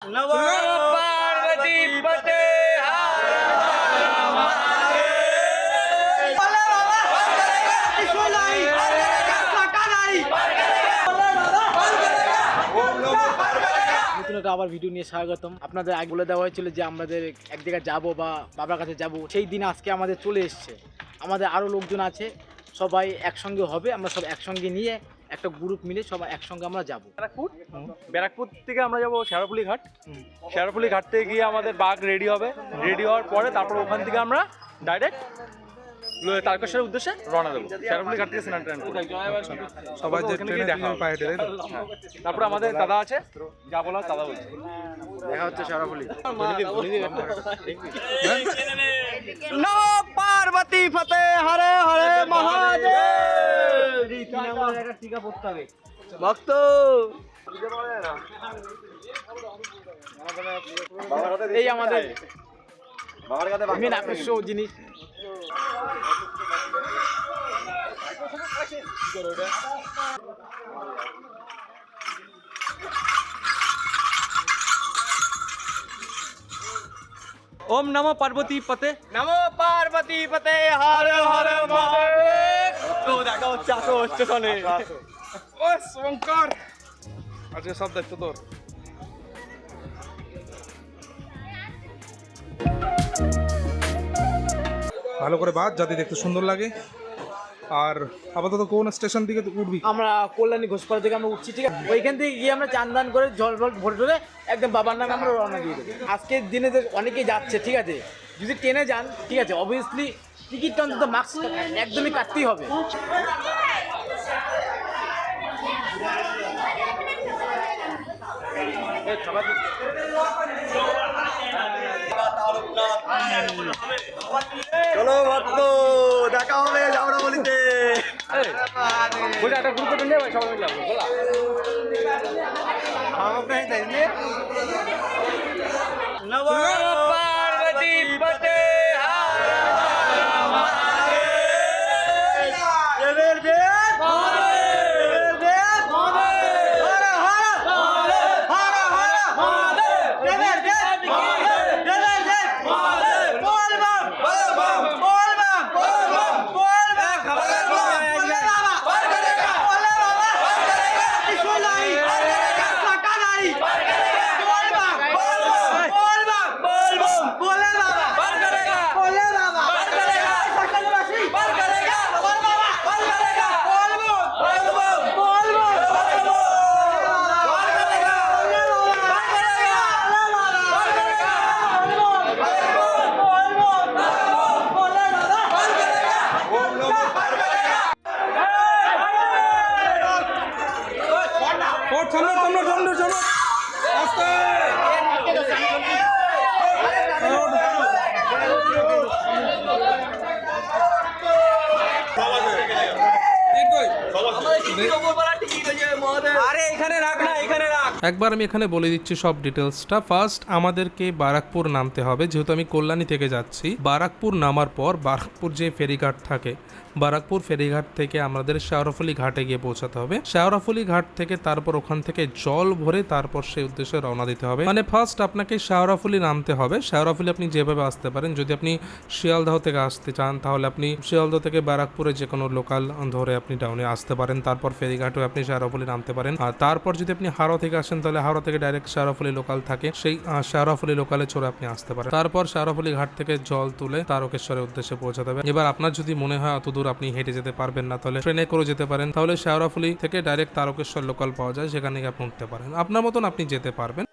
नमो पार्वती पते আবার ভিডিও নিয়ে স্বাগতম। আপনাদের আগে বলে দেওয়া হয়েছিল যে আমাদের এক জায়গায় যাবো বা বাবার কাছে যাব, সেই দিন আজকে আমাদের চলে এসছে। আমাদের আরও লোকজন আছে, সবাই একসঙ্গে হবে। আমরা সব একসঙ্গে নিয়ে একটা গ্রুপ মিলে সবাই একসঙ্গে আমরা যাবো ব্যারাকপুর থেকে আমরা যাবো শেরাপুলি ঘাট। শেরাপুলি ঘাট থেকে গিয়ে আমাদের বাঘ রেডি হবে। রেডি হওয়ার পরে তারপর ওখান থেকে আমরা ডাইরেক্ট তারকেশ্বরের উদ্দেশ্যে রওনা দেবো। শেরাপুলি ঘাট থেকে স্নান টান সবাই তারপর আমাদের দাদা আছে, যা বলার দাদা বলছে। দেখা হচ্ছে শেরাপুলি। नमो पार्वती फते हरे हरे महादेव টিকা পড়তে হবে भक्त এই আমাদের মেন আকর্ষণ জিনিস। ओम नमो पार्वती पते। नमो पार्वती फते हरे हरे महादेव तो দেখা হচ্ছে আসো স্টেশনে। ও শঙ্কর, আজকে সব দায়িত্ব তোর। ভালো করে বাদ যাতে দেখতে সুন্দর লাগে। আর আপাতত কোন স্টেশন থেকে উঠবি? আমরা কল্যাণী ঘোষপাড়া থেকে আমরা উঠছি, ঠিক আছে? ওইখান থেকে গিয়ে আমরা চান দান করে জল জল ভরে টরে একদম বাবার নামে আমরা রওনা দিয়ে দেবো। আজকের দিনে যে অনেকেই যাচ্ছে, ঠিক আছে? যদি ট্রেনে যান, ঠিক আছে, অবভিয়াসলি টিকিটটা অন্তত মাস্ক একদমই কাটতেই হবে। চলো ভক্ত দেখা হবে যাওয়া বলিতে। বলে একটা গ্রুপে নিয়ে ভাই সবাই মিলে যাবো। नमो पार्वती पते একবার আমি এখানে বলে দিচ্ছি সব ডিটেলসটা। ফার্স্ট আমাদেরকে বারাকপুর নামতে হবে, যেহেতু আমি কল্যাণী থেকে যাচ্ছি। বারাকপুর নামার পর বারাকপুর যে ফেরিঘাট থাকে, বারাকপুর ফেরিঘাট থেকে আমাদের শেওড়াফুলি ঘাটে গিয়ে পৌঁছাতে হবে। শেওড়াফুলি ঘাট থেকে তারপর ওখান থেকে জল ভরে তারপর সেই উদ্দেশ্যে রওনা দিতে হবে। মানে ফার্স্ট আপনাকে শেওড়াফুলি নামতে হবে। শেওড়াফুলি আপনি যেভাবে আসতে পারেন, যদি আপনি শিয়ালদহ থেকে আসতে চান তাহলে আপনি শিয়ালদহ থেকে বারাকপুরে যে কোনো লোকাল ধরে আপনি ডাউনে আসতে পারেন। তারপর ফেরিঘাটে আপনি শেওড়াফুলি নামতে পারেন। আর তারপর যদি আপনি হাওড়া থেকে আসেন তাহলে হাওড়া থেকে ডাইরেক্ট শেওড়াফুলি লোকাল থাকে, সেই শেওড়াফুলি লোকালে চড়ে আপনি আসতে পারেন। তারপর শেওড়াফুলি ঘাট থেকে জল তুলে তারকেশ্বরের উদ্দেশ্যে পৌঁছাতে হবে। এবার আপনার যদি মনে হয় অত দূর আপনি হেঁটে যেতে পারবেন না, তাহলে ট্রেনে করে যেতে পারেন। তাহলে শেওড়াফুলি থেকে ডাইরেক্ট তারকেশ্বর লোকাল পাওয়া যায়, সেখানে গিয়ে আপনি উঠতে পারেন। আপনার মতন আপনি যেতে পারবেন।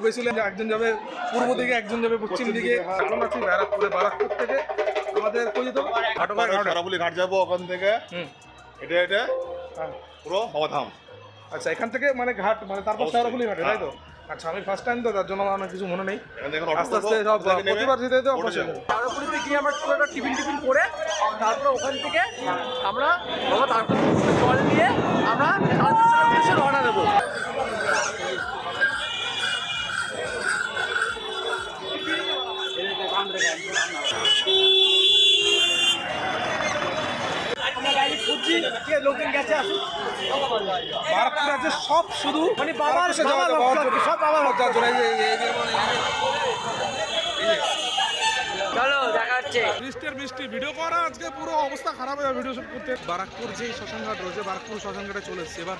বেশি হলে একজন যাবে পূর্ব দিকে, একজন যাবে পশ্চিম দিকে। এখন আছি ব্যারাকপুরে। ব্যারাকপুর থেকে আমাদের কই যেতে হবে? সারাপুলি ঘাট যাবো ওখান থেকে এটা হ্যাঁ। পুরো হওয়াধাম। আচ্ছা, এখান থেকে মানে ঘাট, মানে তারপর সারাপুলি ঘাটে, তাই তো? আচ্ছা, আমি ফার্স্ট টাইম তো, তার জন্য আমার অনেক কিছু মনে নেই। আস্তে আস্তে সব প্রতিবার যেতে যেতে অভ্যাস হয়ে যাবে। তারপরে গিয়ে আমরা একটা টিফিন করে তারপর ওখান থেকে আমরা বাবা তারপর জল নিয়ে আমরা রাজস্থানের উদ্দেশ্যে রওনা দেবো। লোকজন গেছে আসুন। বারাকপুর আছে সব শুধু মানে বাবার সব বাবার হচ্ছে। চলো দেখা হচ্ছে। বৃষ্টি ভিডিও করা আজকে পুরো অবস্থা খারাপ হয়ে যাবে ভিডিও শুট করতে। বারাকপুর যে শ্মশানঘাট রয়েছে, বারাকপুর শ্মশানঘাটে চলে এসেছে। এবার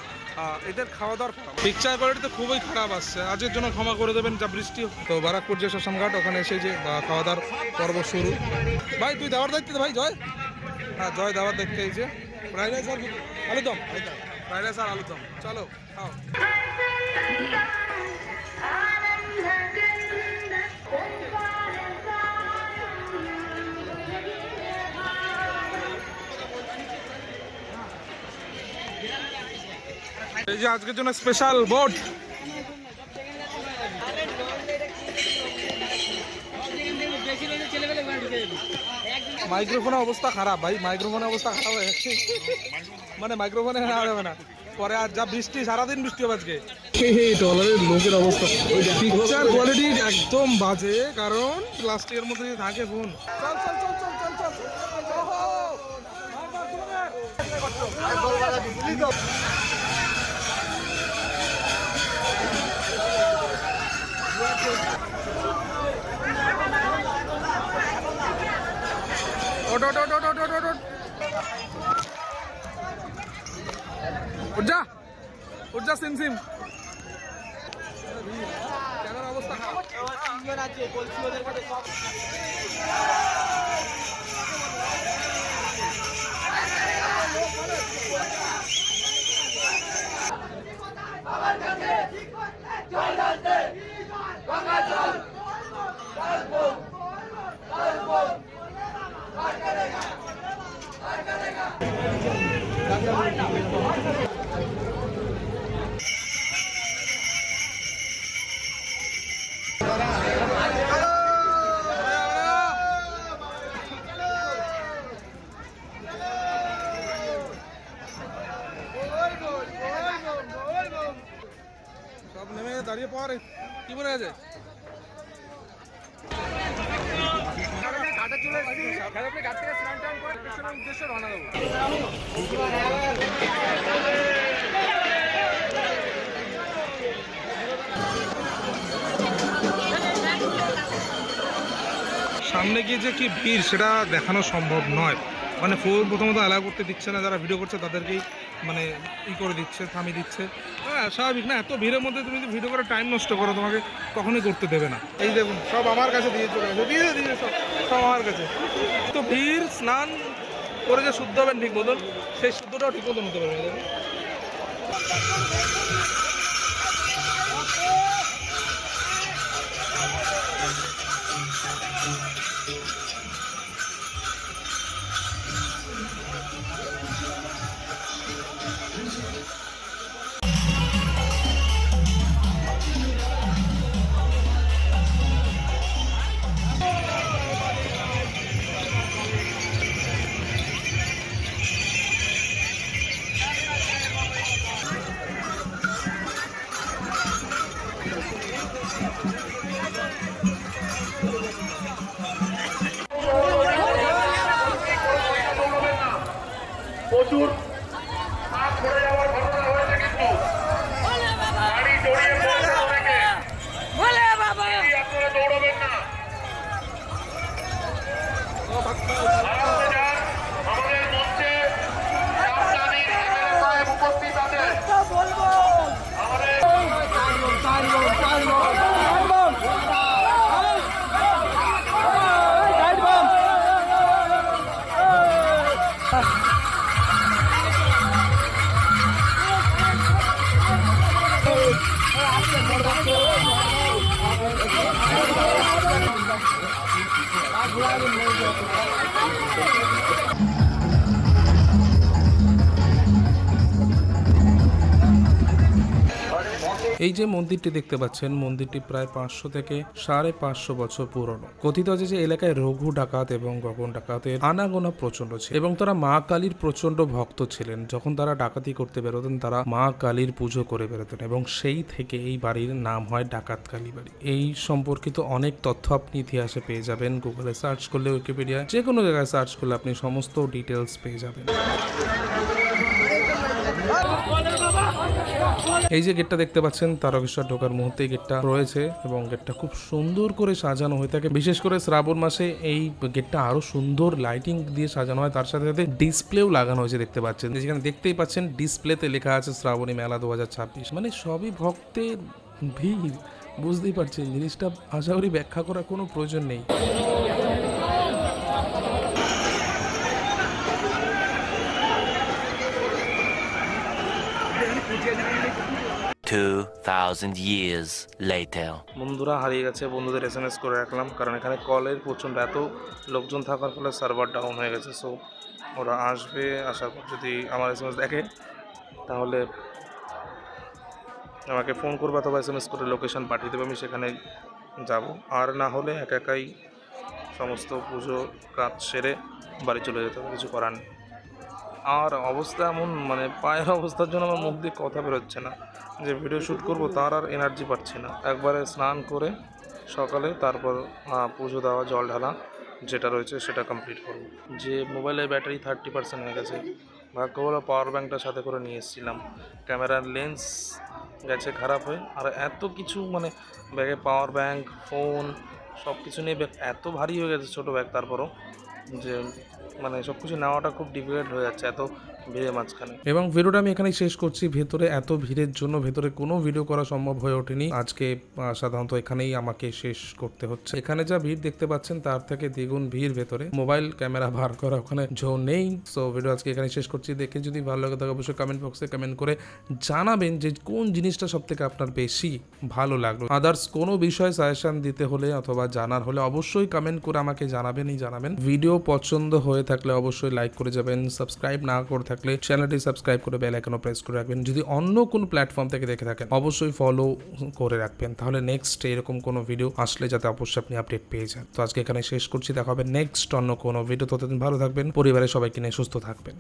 এদের খাওয়া দাওয়ার পিকচার কোয়ালিটি তো খুবই খারাপ আসছে, আজকের জন্য ক্ষমা করে দেবেন যা বৃষ্টি। তো বারাকপুর যে শ্মশানঘাট, ওখানে এসে যে খাওয়া দাওয়ার পর্ব শুরু। ভাই তুই দেওয়ার দায়িত্ব ভাই জয়। হ্যাঁ, জয় দেওয়ার দায়িত্ব। এই যে ফ্রাইড রাইস আর আলুদম, ফ্রাইড রাইস আর আলুদম। চলো খাও। এই যে আজকের জন্য স্পেশাল বোট। মাইক্রোফোনের অবস্থা খারাপ ভাই, মাইক্রোফোনের অবস্থা খারাপ হয়ে যাচ্ছে। মানে মাইক্রোফোনে হবে না পরে। আর যা বৃষ্টি, সারাদিন বৃষ্টি হবে আজকে। টলারের লোকের অবস্থা, পিকচার কোয়ালিটি একদম বাজে, কারণ প্লাস্টিকের মধ্যে থাকে ফোন। চল চল চল চল চল চল। ওট ওট ওট ওট ওট ওট ওট। উঠ যা সিম সিম। ক্যামেরার অবস্থা খারাপ। আছে বলছি ওদের কাছে সব সব নেমে দাঁড়িয়ে পড়ে কি মনে আছে। ঘাটে চলে এসেছি, ঘাট থেকে স্নান টান করে স্টেশনের উদ্দেশ্যে রওনা দেবো। সামনে গিয়ে যে কি ভিড় সেটা দেখানো সম্ভব নয়। মানে ফোন প্রথমত অ্যালাউ করতে দিচ্ছে না, যারা ভিডিও করছে তাদেরকেই মানে করে দিচ্ছে, থামিয়ে দিচ্ছে। হ্যাঁ, স্বাভাবিক না, এত ভিড়ের মধ্যে তুমি যদি ভিডিও করে টাইম নষ্ট করো তোমাকে কখনোই করতে দেবে না। এই দেখুন সব আমার কাছে দিয়ে চলে গেছে, দিয়ে সব সব আমার কাছে। তো ভিড় স্নান করে যে শুদ্ধ হবেন ঠিক মতন, সেই শুদ্ধটাও ঠিক মতন হতে পারবে না। দেখুন প্রচুর হাত পড়ে যাওয়ার ঘটনা হয়েছে, কিন্তু গাড়ি জড়িয়ে পড়ছে অনেকে। আপনারা দৌড়াবেন না, আরামে যান। আমাদের মঞ্চে রাজধানীর এমএলএ সাহেব উপস্থিত আছেন। আমাদের এই যে মন্দিরটি দেখতে পাচ্ছেন, মন্দিরটি প্রায় 500 থেকে 550 বছর পুরনো। কথিত আছে যে এলাকায় রঘু ডাকাত এবং গগন ডাকাতের আনাগোনা প্রচন্ড ছিল এবং তারা মা কালীর প্রচন্ড ভক্ত ছিলেন। যখন তারা ডাকাতি করতে বেরোতেন তারা মা কালীর পুজো করে বেরোতেন এবং সেই থেকে এই বাড়ির নাম হয় ডাকাত কালী বাড়ি। এই সম্পর্কিত অনেক তথ্য আপনি ইতিহাসে পেয়ে যাবেন, গুগলে সার্চ করলে, উইকিপিডিয়া যে কোনো জায়গায় সার্চ করলে আপনি সমস্ত ডিটেলস পেয়ে যাবেন। এই যে গেটটা দেখতে পাচ্ছেন, তারকেশ্বর ঢোকার মুহূর্তে গেটটা রয়েছে এবং গেটটা খুব সুন্দর করে সাজানো হয়ে থাকে। বিশেষ করে শ্রাবণ মাসে এই গেটটা আরো সুন্দর লাইটিং দিয়ে সাজানো হয়, তার সাথে সাথে ডিসপ্লেও লাগানো হয়েছে দেখতে পাচ্ছেন। যেখানে দেখতেই পাচ্ছেন ডিসপ্লেতে লেখা আছে শ্রাবণী মেলা 2026। মানে সবই ভক্তের ভিড়, বুঝতেই পারছেন জিনিসটা আশা করি ব্যাখ্যা করার কোনো প্রয়োজন নেই। 2000 years later. বন্ধুরা হারিয়ে গেছে, বন্ধুদের SMS করে রাখলাম, কারণ এখানে কলের প্রচণ্ড এত লোকজন থাকার ফলে সার্ভার ডাউন হয়ে গেছে। সো ওরা আসবে, আসার পর যদি আমার SMS দেখে তাহলে আমাকে ফোন করবে অথবা SMS করে লোকেশন পাঠিয়ে দেবে, আমি সেখানে যাব। আর না হলে একাই সমস্ত পুজো কাজ সেরে বাড়ি চলে যেতে হবে, কিছু করার নেই। আর অবস্থা এমন, মানে পায়ের অবস্থার জন্য আমার মুখ দিয়ে কথা বেরোচ্ছে না, যে ভিডিও শ্যুট করবো তার আর এনার্জি পাচ্ছি না। একবারে স্নান করে সকালে তারপর পুজো দেওয়া, জল ঢালা যেটা রয়েছে সেটা কমপ্লিট করবো। যে মোবাইলের ব্যাটারি 30% হয়ে গেছে, ভাগ্য ভালো পাওয়ার ব্যাঙ্কটা সাথে করে নিয়ে এসেছিলাম। ক্যামেরার লেন্স গেছে খারাপ হয়ে, আর এত কিছু মানে ব্যাগে পাওয়ার ব্যাঙ্ক, ফোন সব কিছু নিয়ে ব্যাগ এত ভারী হয়ে গেছে, ছোটো ব্যাগ, তারপরও যে মানে সব কিছু নেওয়াটা খুব ডিফিকাল্ট হয়ে যাচ্ছে এত ভিড়ের মাঝখানে। এবং ভিডিওটা আমি এখানেই শেষ করছি। ভেতরে এত ভিড়ের জন্য ভেতরে কোনো ভিডিও করা সম্ভব হয়ে ওঠেনি আজকে। সাধারণত এখানেই আমাকে শেষ করতে হচ্ছে। এখানে যা ভিড় দেখতে পাচ্ছেন তার থেকে দ্বিগুণ ভিড় ভেতরে, মোবাইল ক্যামেরা বার করা ওখানে জো নেই। সো ভিডিও আজকে এখানে শেষ করছি। দেখে যদি ভালো লাগে থাকে অবশ্যই কমেন্ট বক্সে কমেন্ট করে জানাবেন যে কোন জিনিসটা সব থেকে আপনার বেশি ভালো লাগলো। আদার্স কোনো বিষয় সাজেশন দিতে হলে অথবা জানার হলে অবশ্যই কমেন্ট করে আমাকে জানাবেনই জানাবেন। ভিডিও পছন্দ হয়ে থাকলে অবশ্যই লাইক করে যাবেন, সাবস্ক্রাইব না করে থাকলে চ্যানেলটি সাবস্ক্রাইব করে বেল আইকনও প্রেস করে রাখবেন। যদি অন্য কোনো প্ল্যাটফর্ম থেকে দেখে থাকেন অবশ্যই ফলো করে রাখবেন, তাহলে নেক্সট এরকম কোনো ভিডিও আসলে যাতে অবশ্যই আপনি আপডেট পেয়ে যান। তো আজকে এখানে শেষ করছি, দেখা হবে নেক্সট অন্য কোনো ভিডিও। ততদিন ভালো থাকবেন, পরিবারের সবাইকে নিয়ে সুস্থ থাকবেন।